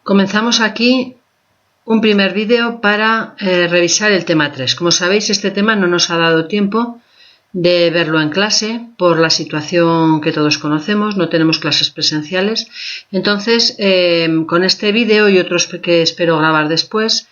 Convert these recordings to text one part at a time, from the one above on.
Comenzamos aquí un primer vídeo para revisar el tema 3. Como sabéis, este tema no nos ha dado tiempo de verlo en clase por la situación que todos conocemos, no tenemos clases presenciales. Entonces, con este vídeo y otros que espero grabar después,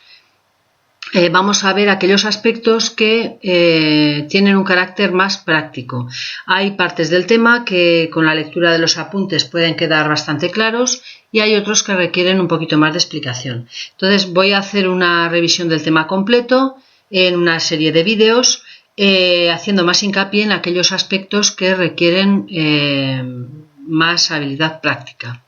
vamos a ver aquellos aspectos que tienen un carácter más práctico. Hay partes del tema que con la lectura de los apuntes pueden quedar bastante claros y hay otros que requieren un poquito más de explicación. Entonces voy a hacer una revisión del tema completo en una serie de vídeos, haciendo más hincapié en aquellos aspectos que requieren más habilidad práctica.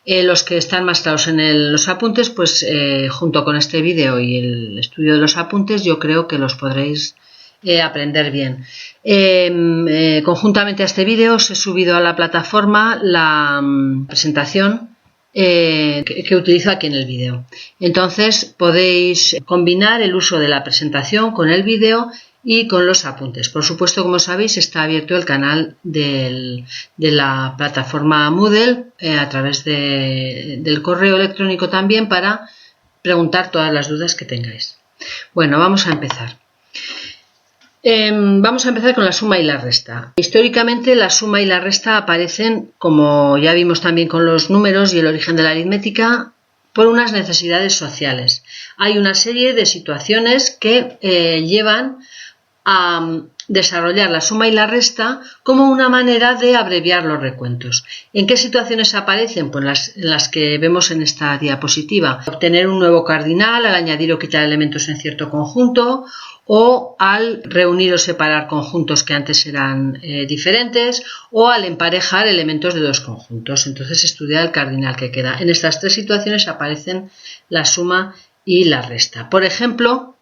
Los que están más claros en los apuntes, pues junto con este vídeo y el estudio de los apuntes, yo creo que los podréis aprender bien. Conjuntamente a este vídeo os he subido a la plataforma la presentación que utilizo aquí en el vídeo. Entonces podéis combinar el uso de la presentación con el vídeo y con los apuntes. Por supuesto, como sabéis, está abierto el canal de la plataforma Moodle a través del correo electrónico también para preguntar todas las dudas que tengáis. Bueno, vamos a empezar. Vamos a empezar con la suma y la resta. Históricamente la suma y la resta aparecen, como ya vimos también con los números y el origen de la aritmética, por unas necesidades sociales. Hay una serie de situaciones que llevan a desarrollar la suma y la resta como una manera de abreviar los recuentos. ¿En qué situaciones aparecen? Pues las que vemos en esta diapositiva. Obtener un nuevo cardinal al añadir o quitar elementos en cierto conjunto, o al reunir o separar conjuntos que antes eran diferentes, o al emparejar elementos de dos conjuntos. Entonces estudiar el cardinal que queda. En estas tres situaciones aparecen la suma y la resta. Por ejemplo,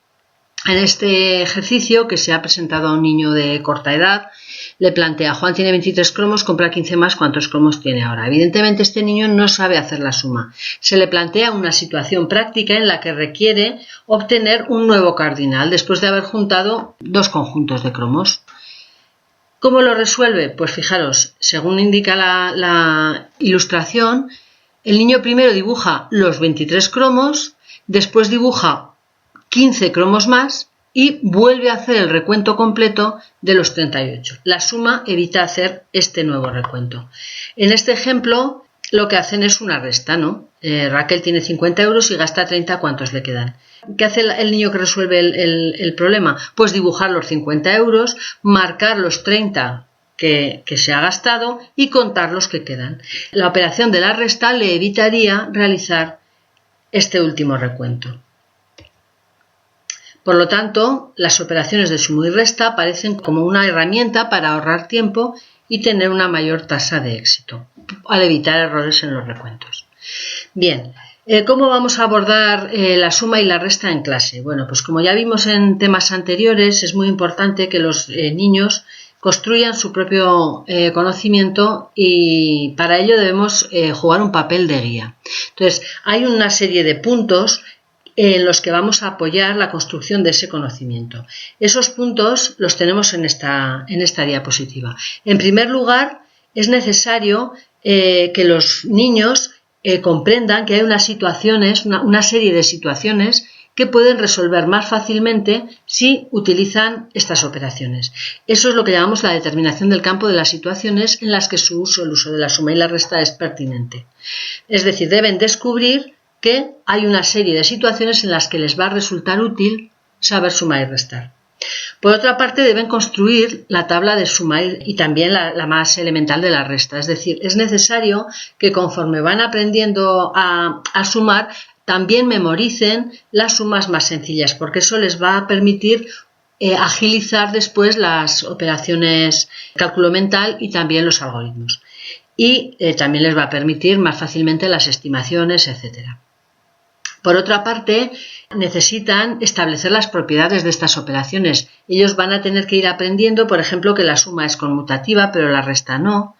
en este ejercicio que se ha presentado a un niño de corta edad, le plantea: Juan tiene 23 cromos, compra 15 más, ¿cuántos cromos tiene ahora? Evidentemente este niño no sabe hacer la suma. Se le plantea una situación práctica en la que requiere obtener un nuevo cardinal después de haber juntado dos conjuntos de cromos. ¿Cómo lo resuelve? Pues fijaros, según indica la ilustración, el niño primero dibuja los 23 cromos, después dibuja 15 cromos más y vuelve a hacer el recuento completo de los 38. La suma evita hacer este nuevo recuento. En este ejemplo lo que hacen es una resta, ¿no? Raquel tiene 50 euros y gasta 30, ¿cuántos le quedan? ¿Qué hace el niño que resuelve el problema? Pues dibujar los 50 euros, marcar los 30 que se ha gastado y contar los que quedan. La operación de la resta le evitaría realizar este último recuento. Por lo tanto, las operaciones de suma y resta aparecen como una herramienta para ahorrar tiempo y tener una mayor tasa de éxito, al evitar errores en los recuentos. Bien, ¿cómo vamos a abordar la suma y la resta en clase? Bueno, pues como ya vimos en temas anteriores, es muy importante que los niños construyan su propio conocimiento y para ello debemos jugar un papel de guía. Entonces, hay una serie de puntos en los que vamos a apoyar la construcción de ese conocimiento. Esos puntos los tenemos en esta diapositiva. En primer lugar, es necesario que los niños comprendan que hay una serie de situaciones que pueden resolver más fácilmente si utilizan estas operaciones. Eso es lo que llamamos la determinación del campo de las situaciones en las que el uso de la suma y la resta es pertinente. Es decir, deben descubrir que hay una serie de situaciones en las que les va a resultar útil saber sumar y restar. Por otra parte, deben construir la tabla de suma y también la más elemental de la resta. Es decir, es necesario que conforme van aprendiendo a sumar, también memoricen las sumas más sencillas, porque eso les va a permitir agilizar después las operaciones de cálculo mental y también los algoritmos. Y también les va a permitir más fácilmente las estimaciones, etc. Por otra parte, necesitan establecer las propiedades de estas operaciones. Ellos van a tener que ir aprendiendo, por ejemplo, que la suma es conmutativa, pero la resta no,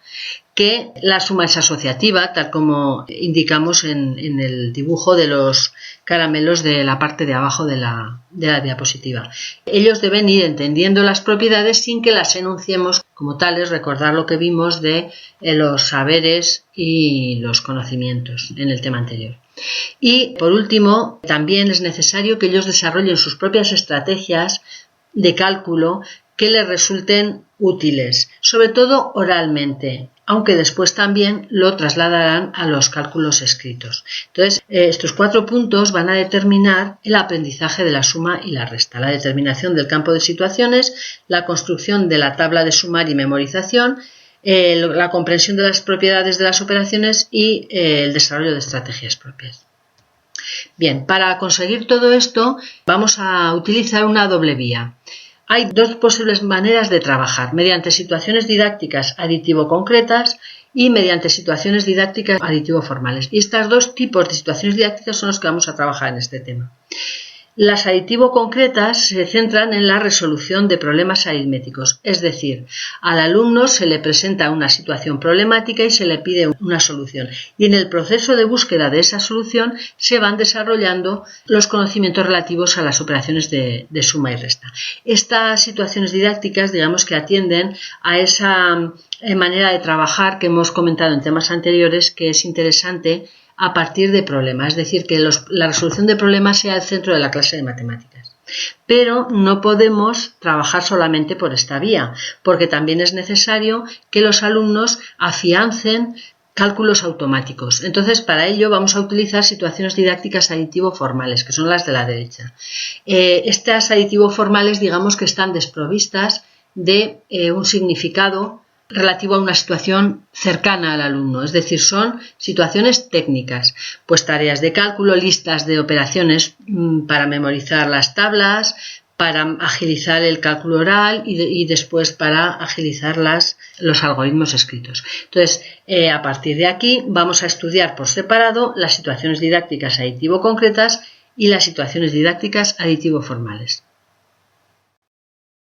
que la suma es asociativa, tal como indicamos en el dibujo de los caramelos de la parte de abajo de la diapositiva. Ellos deben ir entendiendo las propiedades sin que las enunciemos como tales, recordar lo que vimos de los saberes y los conocimientos en el tema anterior. Y, por último, también es necesario que ellos desarrollen sus propias estrategias de cálculo que les resulten útiles, sobre todo oralmente, aunque después también lo trasladarán a los cálculos escritos. Entonces, estos 4 puntos van a determinar el aprendizaje de la suma y la resta, la determinación del campo de situaciones, la construcción de la tabla de sumar y memorización, la comprensión de las propiedades de las operaciones y el desarrollo de estrategias propias. Bien, para conseguir todo esto vamos a utilizar una doble vía. Hay 2 posibles maneras de trabajar, mediante situaciones didácticas aditivo-concretas y mediante situaciones didácticas aditivo-formales. Y estos 2 tipos de situaciones didácticas son los que vamos a trabajar en este tema. Las aditivo-concretas se centran en la resolución de problemas aritméticos, es decir, al alumno se le presenta una situación problemática y se le pide una solución. Y en el proceso de búsqueda de esa solución se van desarrollando los conocimientos relativos a las operaciones de suma y resta. Estas situaciones didácticas, digamos que atienden a esa manera de trabajar que hemos comentado en temas anteriores, que es interesante a partir de problemas, es decir, que la resolución de problemas sea el centro de la clase de matemáticas. Pero no podemos trabajar solamente por esta vía, porque también es necesario que los alumnos afiancen cálculos automáticos. Entonces, para ello vamos a utilizar situaciones didácticas aditivo-formales, que son las de la derecha. Estas aditivo-formales, digamos que están desprovistas de un significado relativo a una situación cercana al alumno, es decir, son situaciones técnicas, pues tareas de cálculo, listas de operaciones para memorizar las tablas, para agilizar el cálculo oral y después para agilizar los algoritmos escritos. Entonces, a partir de aquí vamos a estudiar por separado las situaciones didácticas aditivo-concretas y las situaciones didácticas aditivo-formales.